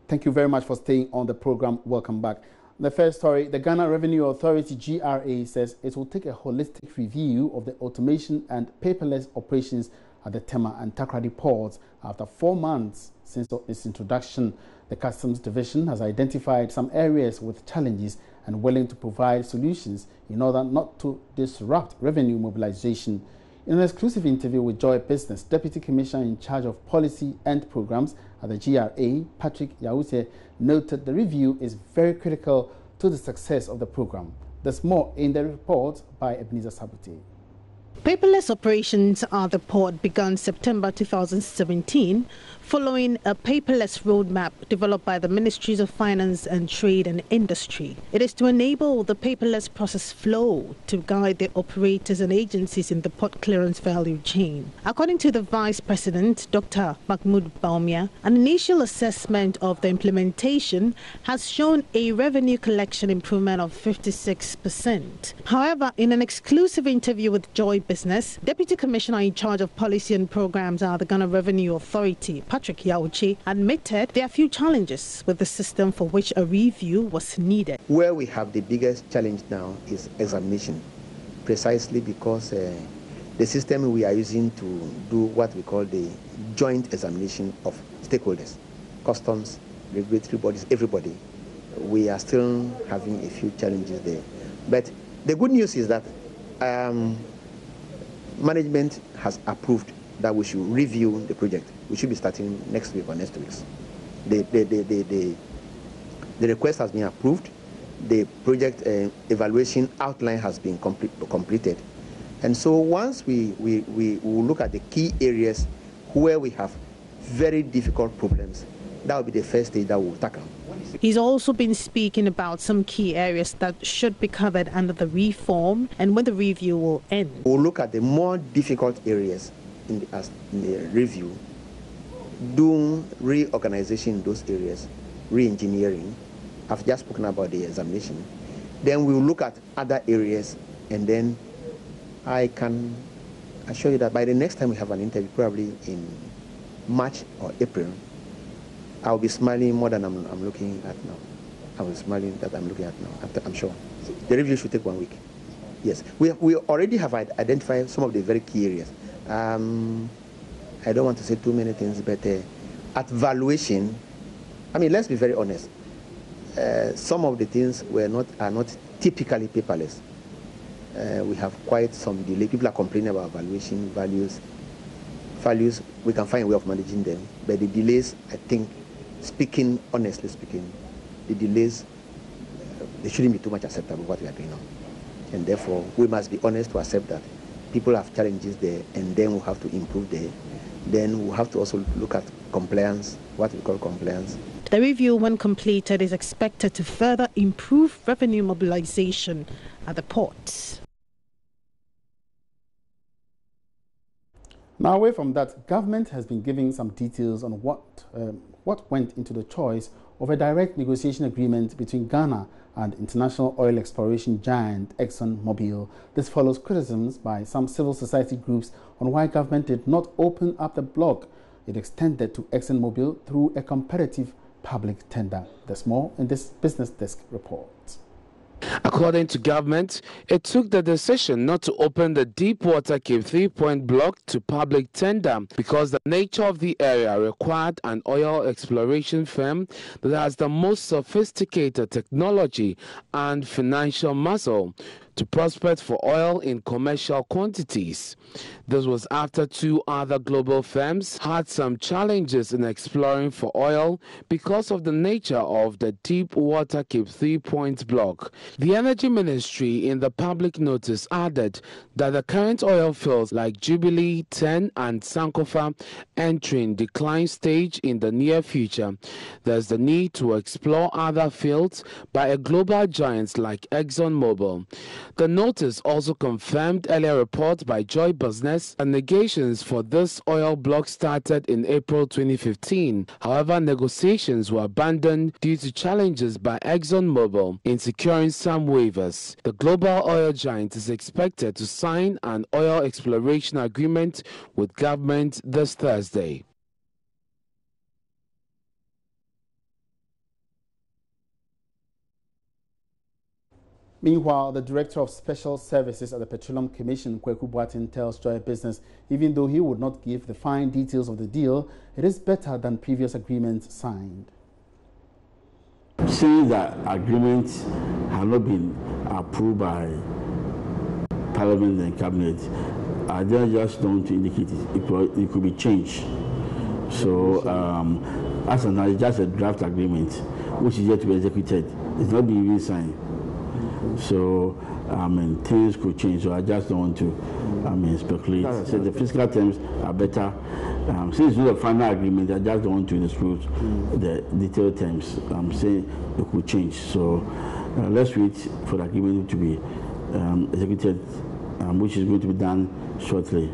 Thank you very much for staying on the program. Welcome back. The first story, the Ghana Revenue Authority, GRA, says it will take a holistic review of the automation and paperless operations at the Tema and Takoradi ports after 4 months since its introduction. The Customs Division has identified some areas with challenges and willing to provide solutions in order not to disrupt revenue mobilization. In an exclusive interview with Joy Business, Deputy Commissioner in charge of Policy and Programs at the GRA, Patrick Yawuse, noted the review is very critical to the success of the program. There's more in the report by Ebenezer Sabute. Paperless operations at the port began September 2017 following a paperless roadmap developed by the Ministries of Finance and Trade and Industry. It is to enable the paperless process flow to guide the operators and agencies in the port clearance value chain. According to the Vice President, Dr. Mahmoud Baumia, an initial assessment of the implementation has shown a revenue collection improvement of 56%. However, in an exclusive interview with Joy Business, Deputy Commissioner in charge of Policy and Programs at the Ghana Revenue Authority, Patrick Yawuse, admitted there are few challenges with the system for which a review was needed. Where we have the biggest challenge now is examination, precisely because the system we are using to do what we call the joint examination of stakeholders, customs, regulatory bodies, everybody, we are still having a few challenges there. But the good news is that management has approved that we should review the project. We should be starting next week or next week. The request has been approved. The project evaluation outline has been completed. And so once we will look at the key areas where we have very difficult problems, that will be the first stage that we'll tackle. He's also been speaking about some key areas that should be covered under the reform and when the review will end. We'll look at the more difficult areas in the review, do reorganization in those areas, re-engineering. I've just spoken about the examination. Then we'll look at other areas, and then I can assure you that by the next time we have an interview, probably in March or April, I'll be smiling more than I'm looking at now. I will be smiling that I'm looking at now, I'm sure. The review should take 1 week. Yes, we already have identified some of the very key areas. I don't want to say too many things, but at valuation, I mean, let's be very honest. Some of the things are not typically paperless. We have quite some delay. People are complaining about valuation values. Values, we can find a way of managing them, but the delays, I think, honestly speaking, the delays, they shouldn't be too much acceptable what we are doing now. And therefore, we must be honest to accept that people have challenges there, and then we'll have to improve there. Then we'll have to also look at compliance, what we call compliance. The review, when completed, is expected to further improve revenue mobilization at the ports. Now, away from that, government has been giving some details on what went into the choice of a direct negotiation agreement between Ghana and international oil exploration giant ExxonMobil. This follows criticisms by some civil society groups on why government did not open up the block it extended to ExxonMobil through a competitive public tender. There's more in this Business Desk report. According to government, it took the decision not to open the Deepwater Cape 3-point block to public tender because the nature of the area required an oil exploration firm that has the most sophisticated technology and financial muscle to prospect for oil in commercial quantities. This was after two other global firms had some challenges in exploring for oil because of the nature of the Deepwater Cape 3-point block. The Energy Ministry in the public notice added that the current oil fields like Jubilee, TEN and Sankofa entering decline stage in the near future. There's the need to explore other fields by a global giant like ExxonMobil. The notice also confirmed earlier reports by Joy Business that negotiations for this oil block started in April 2015. However, negotiations were abandoned due to challenges by ExxonMobil in securing some waivers. The global oil giant is expected to sign an oil exploration agreement with government this Thursday. Meanwhile, the Director of Special Services at the Petroleum Commission, Kweku Boateng, tells Joy Business, even though he would not give the fine details of the deal, it is better than previous agreements signed. Since that agreements have not been approved by Parliament and Cabinet, I just don't indicate it could be changed. So, as an it's just a draft agreement, which is yet to be executed. It's not been even signed. So, things could change. So I just don't want to, speculate. As I said, the fiscal terms are better. Since it's not a final agreement, I just don't want to disclose the detailed terms. I'm saying it could change. So let's wait for the agreement to be executed, which is going to be done shortly.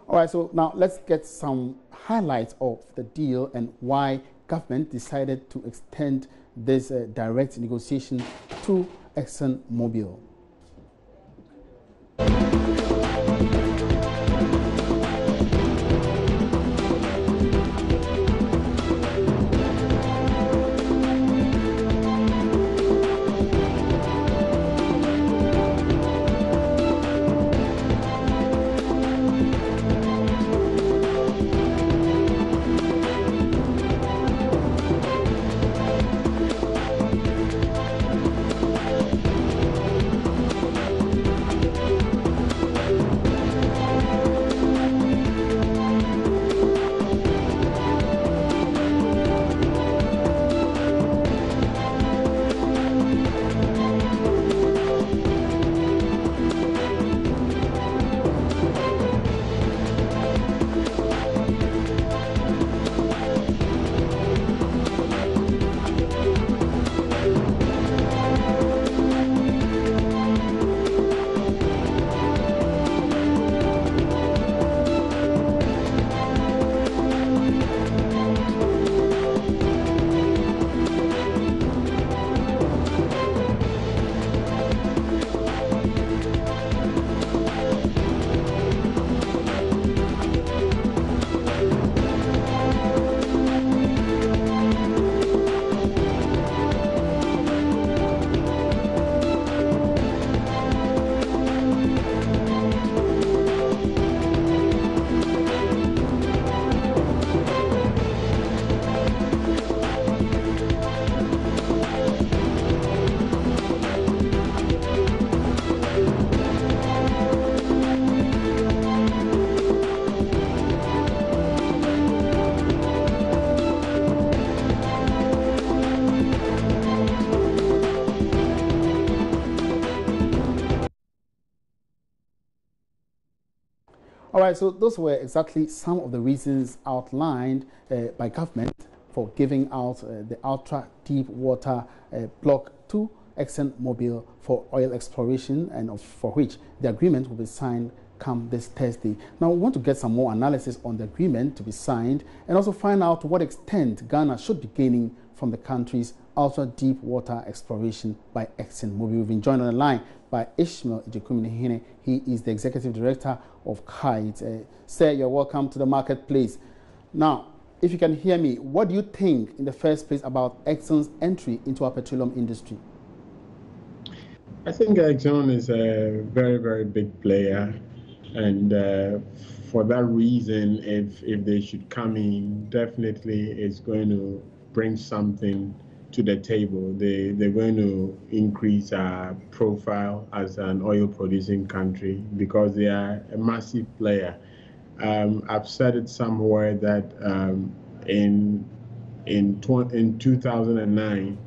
All right, so now let's get some highlights of the deal and why government decided to extend this direct negotiation to ExxonMobil. All right, so those were exactly some of the reasons outlined by government for giving out the ultra deep water block to ExxonMobil for oil exploration, and for which the agreement will be signed come this Thursday. Now, we want to get some more analysis on the agreement to be signed and also find out to what extent Ghana should be gaining from the country's ultra deep water exploration by ExxonMobil. We've been joined on the line by Ishmael Ijekumine. He is the Executive Director of KITE. Sir, you're welcome to the marketplace. Now, if you can hear me, what do you think in the first place about Exxon's entry into our petroleum industry? I think Exxon is a very, very big player. And for that reason, if they should come in, definitely it's going to bring something to the table. They're going to increase our profile as an oil-producing country because they are a massive player. I've said it somewhere that in 2009,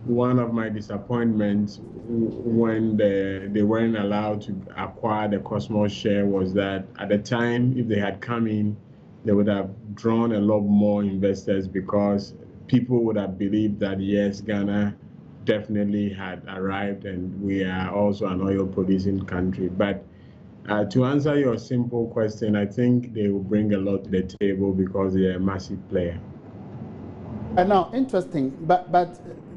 one of my disappointments when they weren't allowed to acquire the Cosmos share was that at the time, if they had come in, they would have drawn a lot more investors because people would have believed that, yes, Ghana definitely had arrived and we are also an oil-producing country. But to answer your simple question, I think they will bring a lot to the table because they're a massive player. Now, interesting, but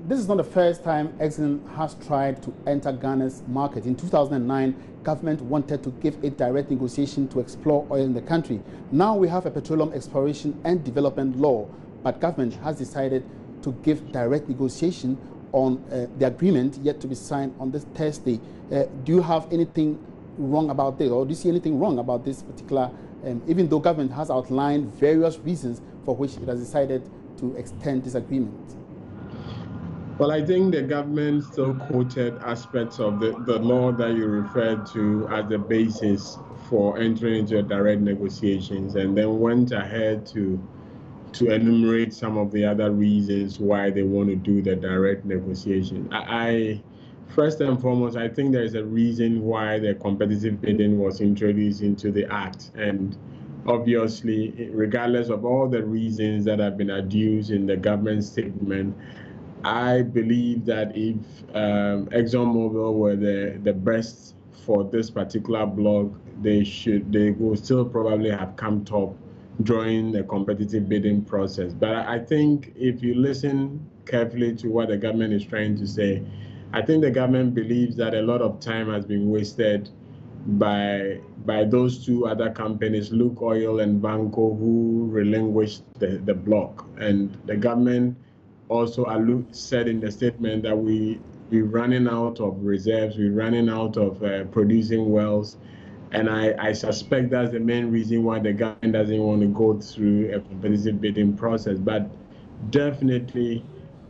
this is not the first time Exxon has tried to enter Ghana's market. In 2009, government wanted to give it direct negotiation to explore oil in the country. Now we have a petroleum exploration and development law, but government has decided to give direct negotiation on the agreement yet to be signed on this Thursday. Do you have anything wrong about this, or do you see anything wrong about this particular, even though government has outlined various reasons for which it has decided to extend this agreement? Well, I think the government still quoted aspects of the law that you referred to as the basis for entering into direct negotiations, and then went ahead to enumerate some of the other reasons why they want to do the direct negotiation. I first and foremost, I think there is a reason why the competitive bidding was introduced into the Act, and obviously, regardless of all the reasons that have been adduced in the government statement, I believe that if ExxonMobil were the best for this particular block, they will still probably have come top during the competitive bidding process. But I think if you listen carefully to what the government is trying to say, I think the government believes that a lot of time has been wasted by those two other companies, Luke Oil and Banco, who relinquished the block. And the government also said in the statement that we're running out of reserves, we're running out of producing wells. And I suspect that's the main reason why the government doesn't want to go through a competitive bidding process. But definitely,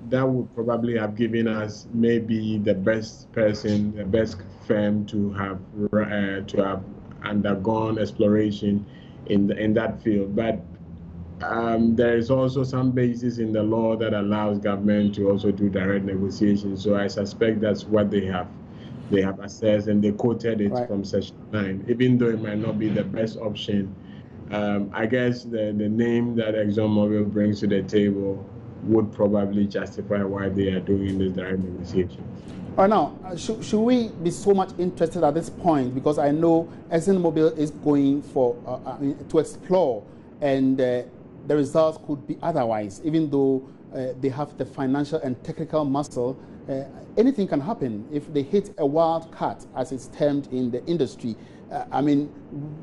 that would probably have given us maybe the best person, the best firm to have undergone exploration in that field. But there is also some basis in the law that allows government to also do direct negotiations. So I suspect that's what they have assessed, and they quoted it from Section 9, even though it might not be the best option. I guess the name that ExxonMobil brings to the table would probably justify why they are doing this direct negotiation. All right, now, should we be so much interested at this point? Because I know ExxonMobil is going to explore, and the results could be otherwise, even though they have the financial and technical muscle. Anything can happen if they hit a wild cut, as it's termed in the industry. I mean,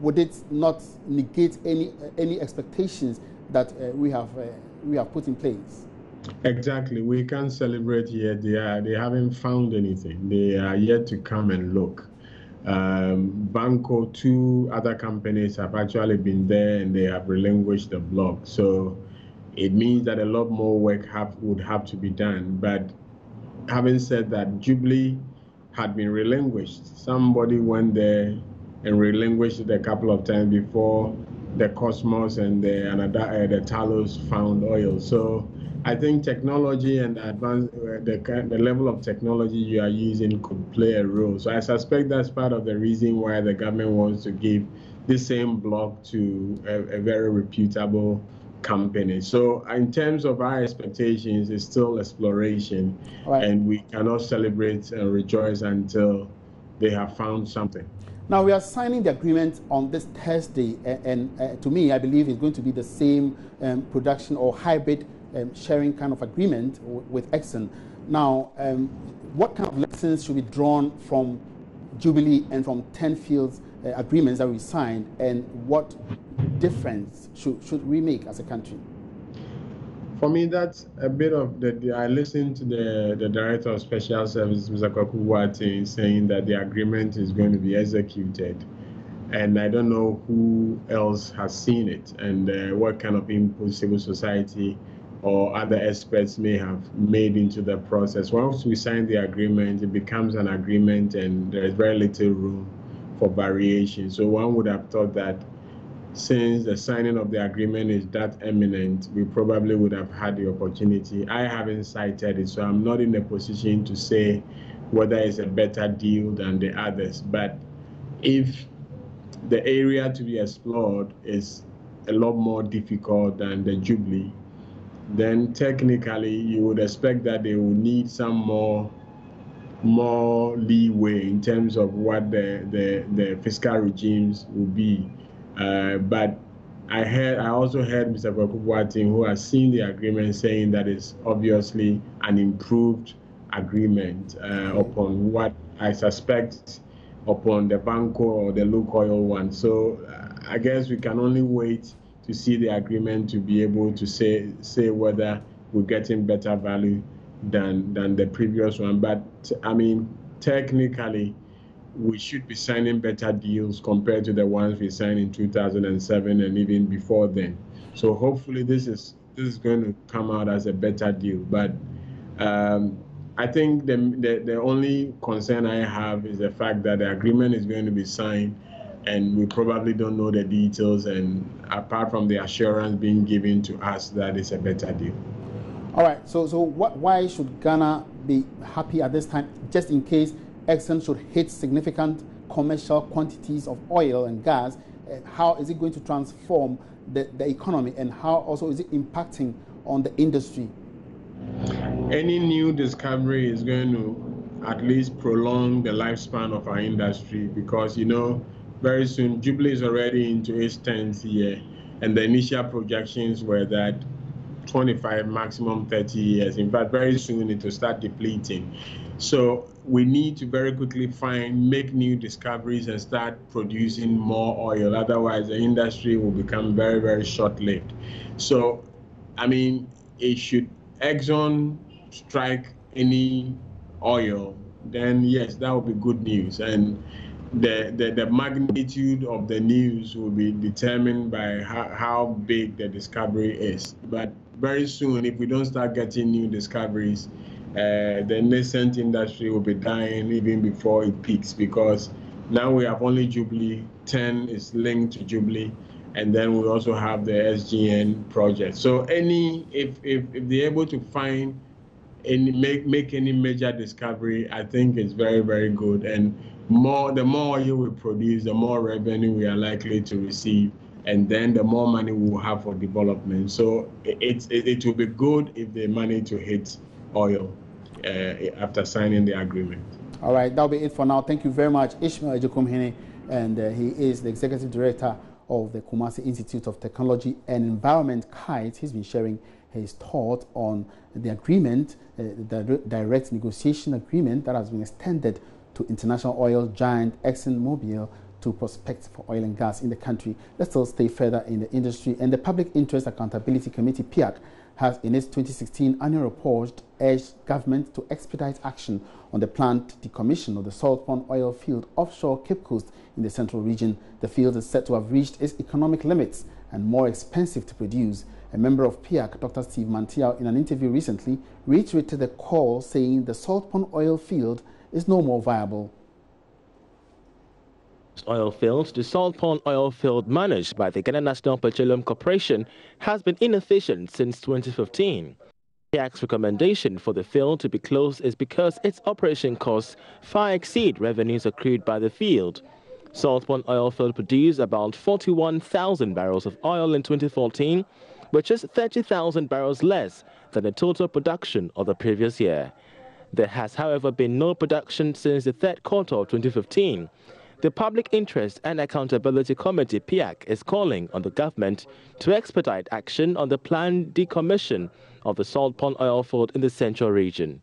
would it not negate any expectations that we have put in place? Exactly. We can't celebrate yet. They haven't found anything. They are yet to come and look. Banco, two other companies have actually been there, and they have relinquished the block. So it means that a lot more work would have to be done. But having said that, Jubilee had been relinquished. Somebody went there and relinquished it a couple of times before the Cosmos and the Talos found oil. So I think technology and the level of technology you are using could play a role. So I suspect that's part of the reason why the government wants to give the same block to a very reputable company. So in terms of our expectations, it's still exploration, and we cannot celebrate and rejoice until they have found something. Now, we are signing the agreement on this Thursday, and to me, I believe it's going to be the same production or hybrid sharing kind of agreement with Exxon. Now, what kind of lessons should be drawn from Jubilee and from 10 fields agreements that we signed, and what difference should we make as a country? For me, that's a bit of I listened to the Director of Special Services, Mr. Kwaku, saying that the agreement is going to be executed. And I don't know who else has seen it, and what kind of input civil society or other experts may have made into the process. Once we sign the agreement, it becomes an agreement, and there is very little room for variation. So one would have thought that since the signing of the agreement is that imminent, we probably would have had the opportunity. I haven't cited it, so I'm not in a position to say whether it's a better deal than the others. But if the area to be explored is a lot more difficult than the Jubilee, then technically you would expect that they will need some more leeway in terms of what the fiscal regimes will be. But I also heard Mr. Kwaku, who has seen the agreement, saying that it's obviously an improved agreement upon what I suspect upon the Banco or the Luke Oil one. So I guess we can only wait to see the agreement to be able to say whether we're getting better value than the previous one. But I mean, technically, we should be signing better deals compared to the ones we signed in 2007 and even before then. So hopefully this is going to come out as a better deal. But I think the only concern I have is the fact that the agreement is going to be signed and we probably don't know the details, and apart from the assurance being given to us that it's a better deal. All right, so why should Ghana be happy at this time, just in case Exxon should hit significant commercial quantities of oil and gas? How is it going to transform the economy, and how also is it impacting on the industry? Any new discovery is going to at least prolong the lifespan of our industry, because, you know, very soon Jubilee is already into its 10th year, and the initial projections were that 25, maximum 30 years. In fact, very soon it will start depleting. So we need to very quickly make new discoveries and start producing more oil. Otherwise, the industry will become very, very short-lived. So, I mean, should Exxon strike any oil, then yes, that would be good news. And the magnitude of the news will be determined by how big the discovery is. But very soon, if we don't start getting new discoveries, the nascent industry will be dying even before it peaks, because now we have only Jubilee, 10 is linked to Jubilee, and then we also have the SGN project. So if they're able to find make any major discovery, I think it's very, very good. And the more oil we produce, the more revenue we are likely to receive, and then the more money we will have for development. So it will be good if they manage to hit oil after signing the agreement. All right, that'll be it for now. Thank you very much, Ishmael Ejekumhene, and he is the Executive Director of the Kumasi Institute of Technology and Environment, KITE. He's been sharing his thought on the agreement, the direct negotiation agreement that has been extended to international oil giant ExxonMobil to prospect for oil and gas in the country. Let's still stay further in the industry. And the Public Interest Accountability Committee, PIAC, has in its 2016 annual report urged government to expedite action on the planned decommission of the Salt Pond oil field offshore Cape Coast in the central region. The field is said to have reached its economic limits and more expensive to produce. A member of PIAC, Dr. Steve Mantiao, in an interview recently, reiterated the call, saying the Salt Pond oil field is no more viable. Oil field, the Salt Pond oil field managed by the Ghana National Petroleum Corporation, has been inefficient since 2015. PIAC's recommendation for the field to be closed is because its operation costs far exceed revenues accrued by the field. Salt Pond oil field produced about 41,000 barrels of oil in 2014, which is 30,000 barrels less than the total production of the previous year. There has, however, been no production since the third quarter of 2015. The Public Interest and Accountability Committee, PIAC, is calling on the government to expedite action on the planned decommission of the Salt Pond oil field in the central region.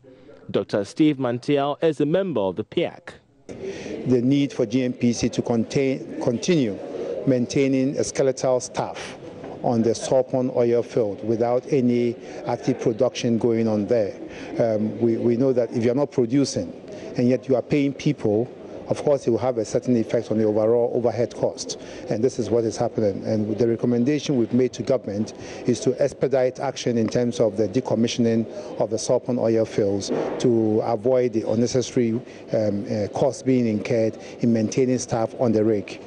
Dr. Steve Mantiao is a member of the PIAC. The need for GNPC to continue maintaining a skeletal staff on the Salt Pond oil field without any active production going on there. We know that if you're not producing and yet you are paying people, of course, it will have a certain effect on the overall overhead cost. And this is what is happening. And the recommendation we've made to government is to expedite action in terms of the decommissioning of the Salt Pond oil fields to avoid the unnecessary costs being incurred in maintaining staff on the rig.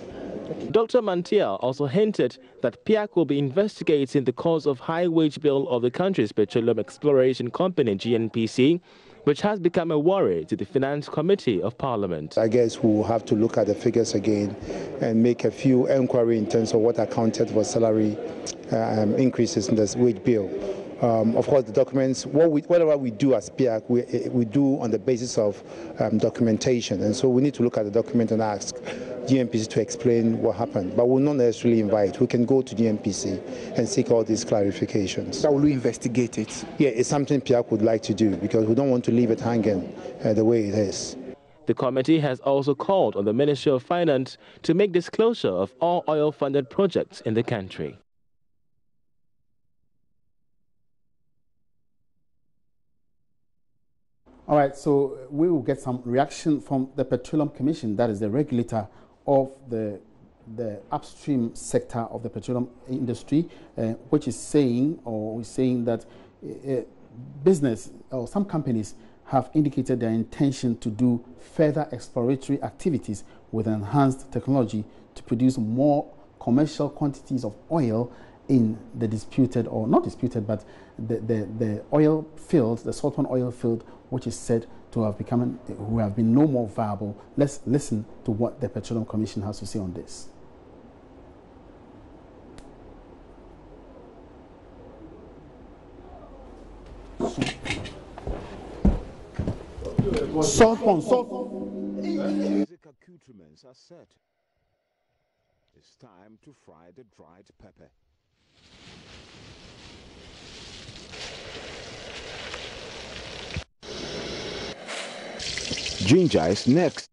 Dr. Mantiao also hinted that PIAC will be investigating the cause of high wage bill of the country's petroleum exploration company, GNPC, which has become a worry to the Finance Committee of Parliament. I guess we'll have to look at the figures again and make a few inquiry in terms of what accounted for salary increases in this wage bill. Of course, the documents, whatever we do as PIAC, we do on the basis of documentation. And so we need to look at the document and ask GNPC to explain what happened. But we'll not necessarily invite. We can go to GNPC and seek all these clarifications. But will we investigate it? Yeah, it's something PIAC would like to do because we don't want to leave it hanging the way it is. The committee has also called on the Ministry of Finance to make disclosure of all oil-funded projects in the country. All right, so we will get some reaction from the Petroleum Commission, that is the regulator of the upstream sector of the petroleum industry, which is saying that business or some companies have indicated their intention to do further exploratory activities with enhanced technology to produce more commercial quantities of oil in the disputed, or not disputed, but the oil field, the saltpond oil field, which is said to have been no more viable. Let's listen to what the Petroleum Commission has to say on this. Saltpond. Basic accoutrements are set. It's time to fry the dried pepper. Ginger is next.